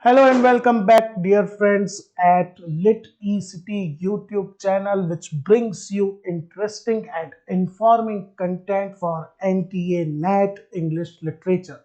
Hello and welcome back, dear friends, at Lit ECT YouTube channel, which brings you interesting and informing content for NTA NET English literature.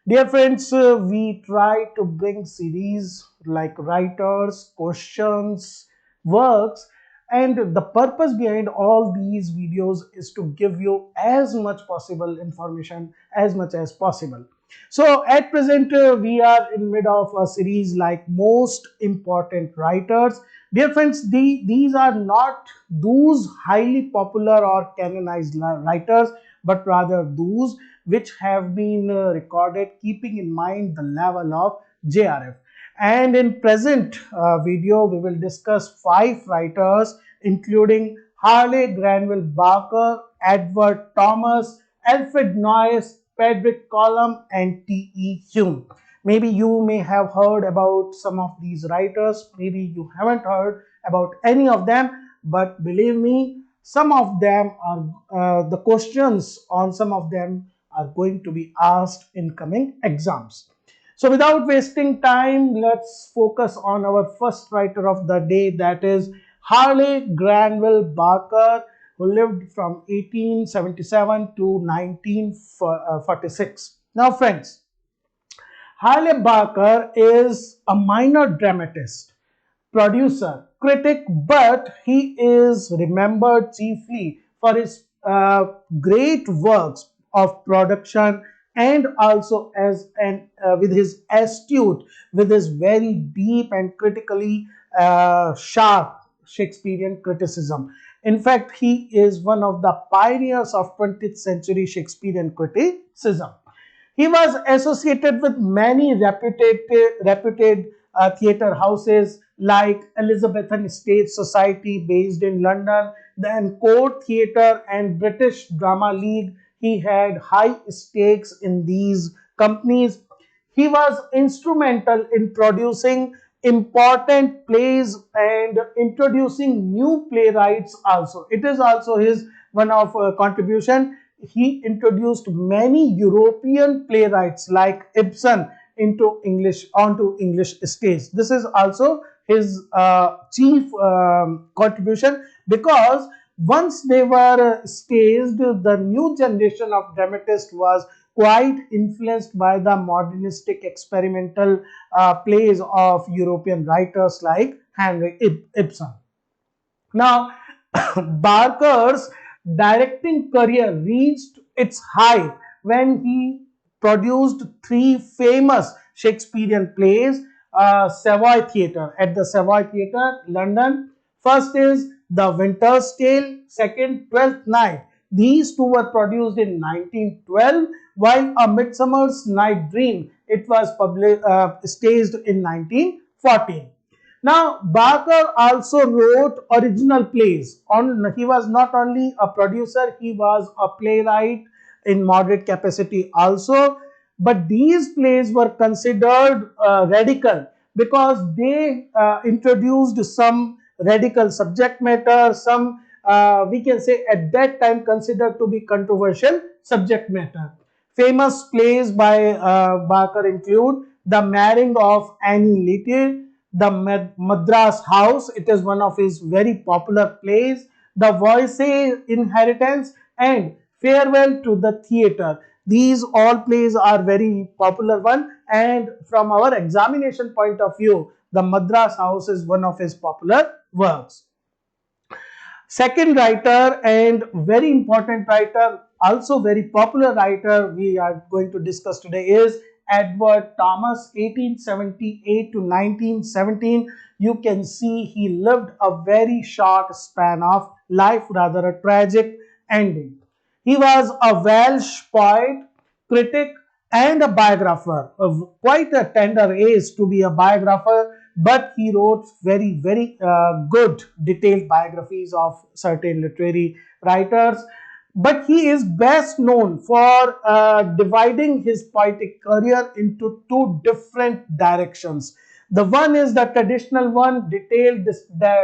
Dear friends, we try to bring series like writers, questions, works, and the purpose behind all these videos is to give you as much possible information as much as possible. So at present, we are in mid of a series like most important writers. Dear friends, these are not those highly popular or canonized writers, but rather those which have been recorded keeping in mind the level of JRF. And in present video, we will discuss 5 writers including Harley Granville-Barker, Edward Thomas, Alfred Noyes, Padraic Colum and T. Hulme. Maybe you may have heard about some of these writers, maybe you haven't heard about any of them, but believe me, some of them are the questions on some of them are going to be asked in coming exams. So without wasting time, let's focus on our first writer of the day, that is Harley Granville-Barker, who lived from 1877 to 1946. Now friends, Harley Barker is a minor dramatist, producer, critic, but he is remembered chiefly for his great works of production and also as an with his astute, with his very deep and critically sharp Shakespearean criticism. In fact, he is one of the pioneers of 20th century Shakespearean criticism. He was associated with many reputed theatre houses like Elizabethan Stage Society based in London, then Court Theatre and British Drama League. He had high stakes in these companies. He was instrumental in producing important plays and introducing new playwrights also. It is also his one of contribution. He introduced many European playwrights like Ibsen onto English stage. This is also his chief contribution, because once they were staged, the new generation of dramatists was quite influenced by the modernistic experimental plays of European writers like Henry Ibsen. Now, Barker's directing career reached its height when he produced 3 famous Shakespearean plays at the Savoy Theatre, London. First is The Winter's Tale, second, Twelfth Night. These two were produced in 1912, while A Midsummer's Night Dream, it was staged in 1914. Now, Barker also wrote original plays. He was not only a producer, he was a playwright in moderate capacity also. But these plays were considered radical because they introduced some radical subject matter, some we can say at that time considered to be controversial subject matter. Famous plays by Barker include The Marrying of Annie Lettier, The Madras House, it is one of his very popular plays, The Voice Inheritance and Farewell to the Theatre. These all plays are very popular one, and from our examination point of view, The Madras House is one of his popular works. Second writer and very important writer, also very popular writer we are going to discuss today is Edward Thomas, 1878 to 1917. You can see he lived a very short span of life, rather a tragic ending. He was a Welsh poet, critic and a biographer of quite a tender age to be a biographer, but he wrote very good detailed biographies of certain literary writers. But he is best known for dividing his poetic career into 2 different directions. The one is the traditional one, detailed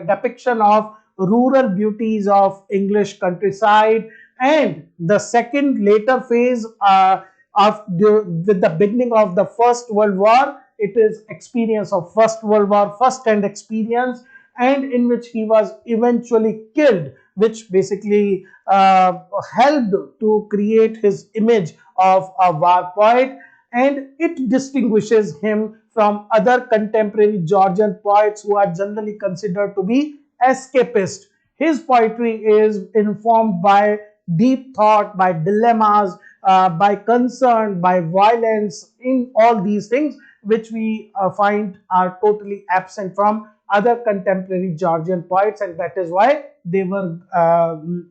depiction of rural beauties of English countryside, and the second later phase with the beginning of the First World War, it is experience of First World War, first-hand experience, and in which he was eventually killed, which basically helped to create his image of a war poet, and it distinguishes him from other contemporary Georgian poets who are generally considered to be escapist. His poetry is informed by deep thought, by dilemmas, by concern, by violence, in all these things which we find are totally absent from other contemporary Georgian poets, and that is why they were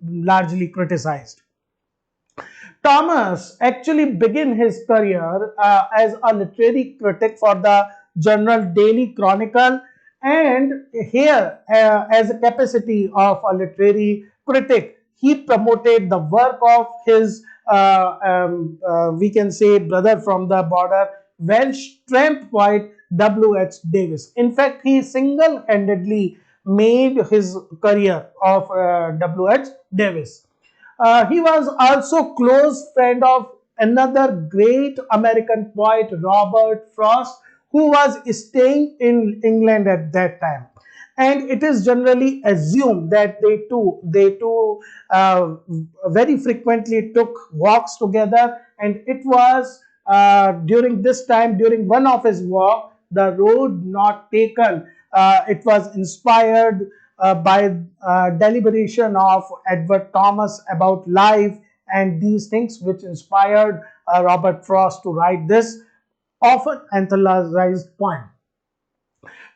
largely criticized. Thomas actually began his career as a literary critic for the journal Daily Chronicle, and here, as a capacity of a literary critic, he promoted the work of his, we can say, brother from the border, Welsh tramp poet W.H. Davis. In fact, he single-handedly made his career of W.H. Davis. He was also close friend of another great American poet, Robert Frost, who was staying in England at that time. And it is generally assumed that they two very frequently took walks together, and it was during this time, during one of his walk, the road not taken, it was inspired by deliberation of Edward Thomas about life and these things, which inspired Robert Frost to write this often anthologized poem.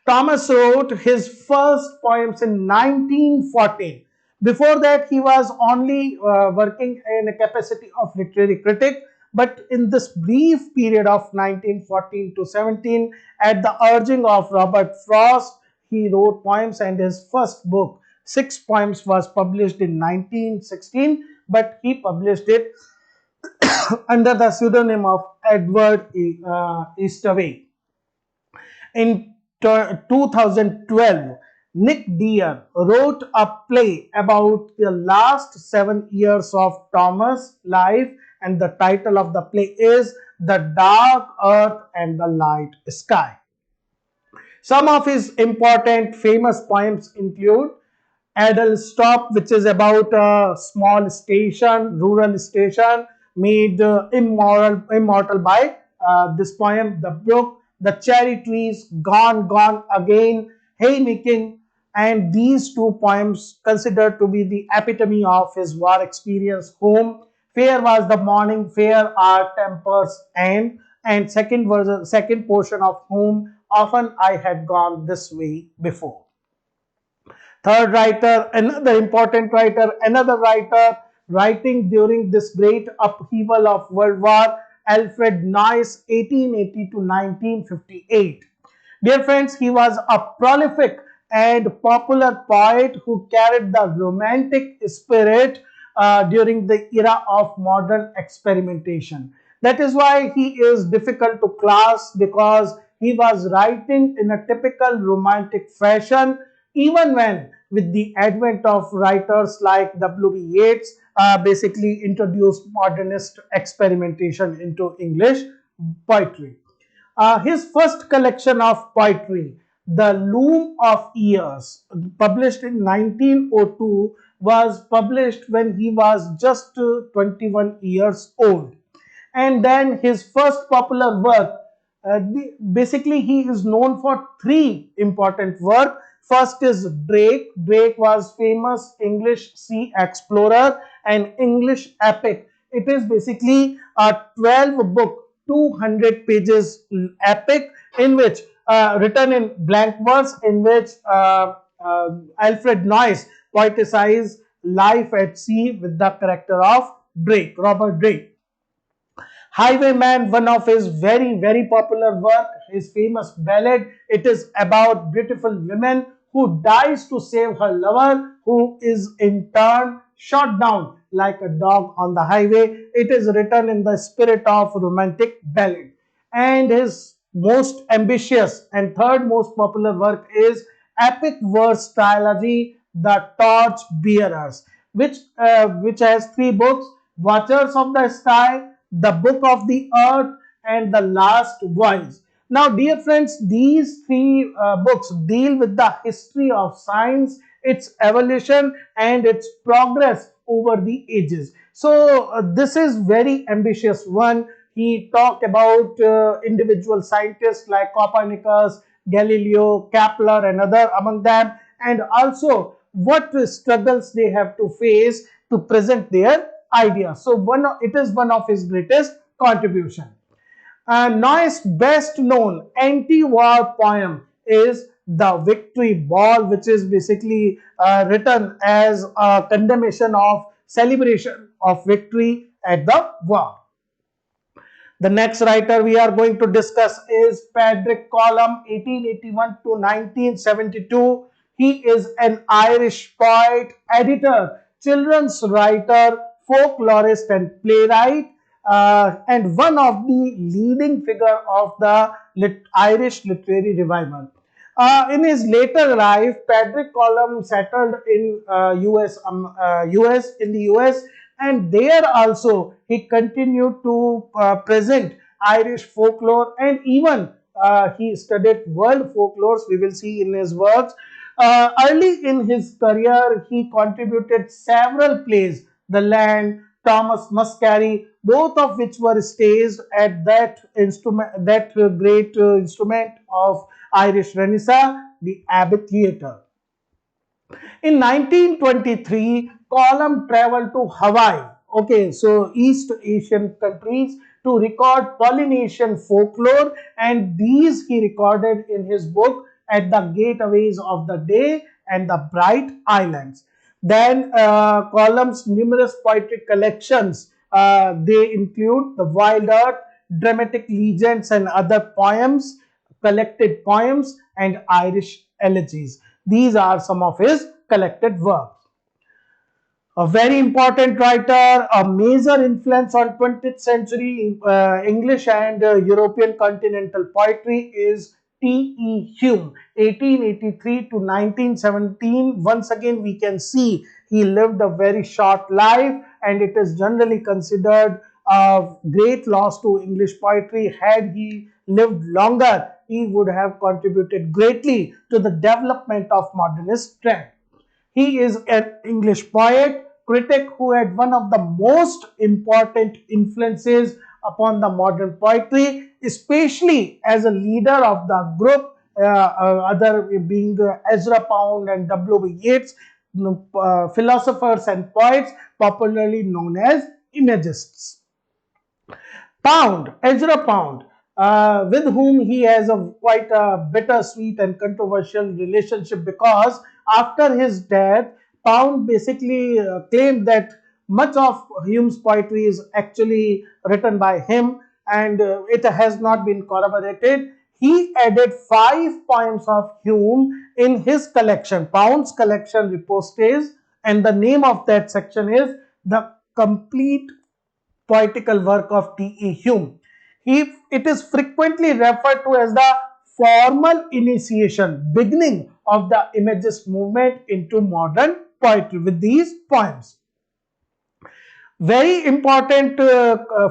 Thomas wrote his first poems in 1914. Before that, he was only working in a capacity of literary critic. But in this brief period of 1914 to 17, at the urging of Robert Frost, he wrote poems, and his first book, Six Poems, was published in 1916. But he published it under the pseudonym of Edward Eastaway. In 2012, Nick Dear wrote a play about the last 7 years of Thomas' life, and the title of the play is The Dark Earth and the Light Sky. Some of his important famous poems include Adel Stop, which is about a small station, rural station, made immortal by this poem. The Brook, The Cherry Trees, Gone, Gone Again, Haymaking, and these two poems considered to be the epitome of his war experience. Home, Fair was the morning, fair are tempers, and second portion of Home, often I had gone this way before. Third writer, another important writer, another writer writing during this great upheaval of World War, Alfred Noyes, 1880 to 1958. Dear friends, he was a prolific and popular poet who carried the romantic spirit during the era of modern experimentation. That is why he is difficult to class, because he was writing in a typical romantic fashion, even when with the advent of writers like W.B. Yeats basically introduced modernist experimentation into English poetry. His first collection of poetry, The Loom of Years, published in 1902, was published when he was just 21 years old. And then his first popular work, basically he is known for three important work. First is Drake. Drake was famous English sea explorer and English epic. It is basically a 12 book, 200 pages epic, in which written in blank verse, in which Alfred Noyes poeticized life at sea with the character of Drake, Robert Drake. Highwayman, one of his very popular work, his famous ballad. It is about beautiful woman who dies to save her lover, who is in turn shot down like a dog on the highway. It is written in the spirit of romantic ballad. And his most ambitious and third most popular work is epic verse trilogy, The Torch Bearers, which has three books: Watchers of the Sky, The Book of the Earth, and The Last Voice. Now, dear friends, these three books deal with the history of science, its evolution, and its progress over the ages. So, this is very ambitious one. He talked about individual scientists like Copernicus, Galileo, Kepler, and other among them, and also what struggles they have to face to present their ideas. So, it is one of his greatest contribution. Noyes' best known anti-war poem is The Victory Ball, which is basically written as a condemnation of celebration of victory at the war. The next writer we are going to discuss is Padraic Colum, 1881 to 1972. He is an Irish poet, editor, children's writer, folklorist, and playwright, and one of the leading figure of the Irish literary revival. In his later life, Padraic Colum settled in US, and there also he continued to present Irish folklore, and even he studied world folklores. We will see in his works. Early in his career, he contributed several plays, The Land, Thomas Muscari, both of which were staged at that great instrument of Irish Renaissance, the Abbey Theatre. In 1923, Colum traveled to Hawaii, okay, so East Asian countries, to record Polynesian folklore, and these he recorded in his book At the Gateways of the Day and the Bright Islands. Then Colum's numerous poetry collections, they include The Wild Earth, Dramatic Legends and Other Poems, Collected Poems, and Irish Elegies. These are some of his collected works. A very important writer, a major influence on 20th century English and European continental poetry is T.E. Hulme, 1883 to 1917. Once again, we can see he lived a very short life, and it is generally considered a great loss to English poetry. Had he lived longer, he would have contributed greatly to the development of modernist trend. He is an English poet, critic who had one of the most important influences upon the modern poetry, especially as a leader of the group, other being Ezra Pound and W.B. Yeats, philosophers and poets popularly known as Imagists. Pound, Ezra Pound, with whom he has a quite a bittersweet and controversial relationship, because after his death, Pound basically claimed that much of Hume's poetry is actually written by him, and it has not been corroborated. He added 5 poems of Hume in his collection, Pound's collection Ripostes, and the name of that section is The Complete Poetical Work of T.E. Hulme. It is frequently referred to as the formal initiation, beginning of the Imagist movement into modern poetry with these poems. Very important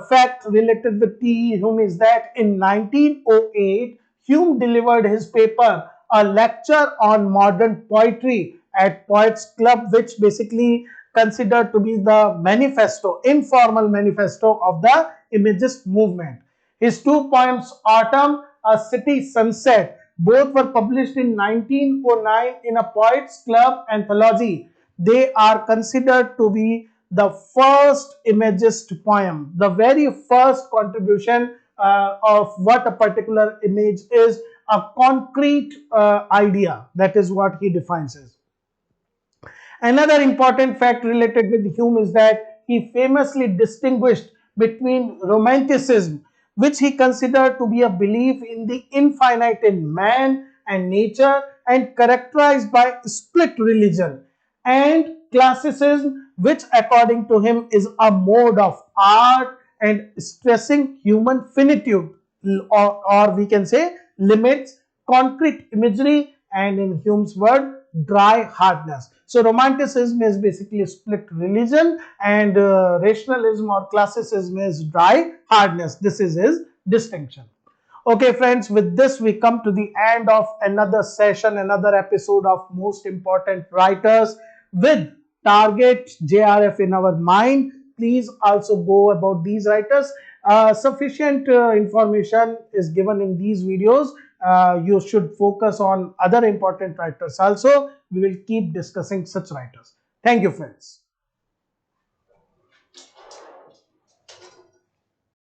fact related with T.E. Hulme is that in 1908, Hume delivered his paper, a lecture on modern poetry at Poets Club, which basically considered to be the manifesto, informal manifesto of the Imagist movement. His 2 poems, Autumn, A City Sunset, both were published in 1909 in a Poets Club anthology. They are considered to be the first Imagist poem, the very first contribution of what a particular image is, a concrete idea. That is what he defines as. Another important fact related with Hume is that he famously distinguished between Romanticism, which he considered to be a belief in the infinite in man and nature and characterized by split religion, and Classicism, which according to him is a mode of art and stressing human finitude, or we can say limits, concrete imagery, and in Hume's word, dry hardness. So Romanticism is basically a split religion, and rationalism or Classicism is dry hardness. This is his distinction. Okay, friends, with this we come to the end of another session, another episode of Most Important Writers with target JRF in our mind. Please also go about these writers. Sufficient information is given in these videos. You should focus on other important writers also. We will keep discussing such writers. Thank you, friends.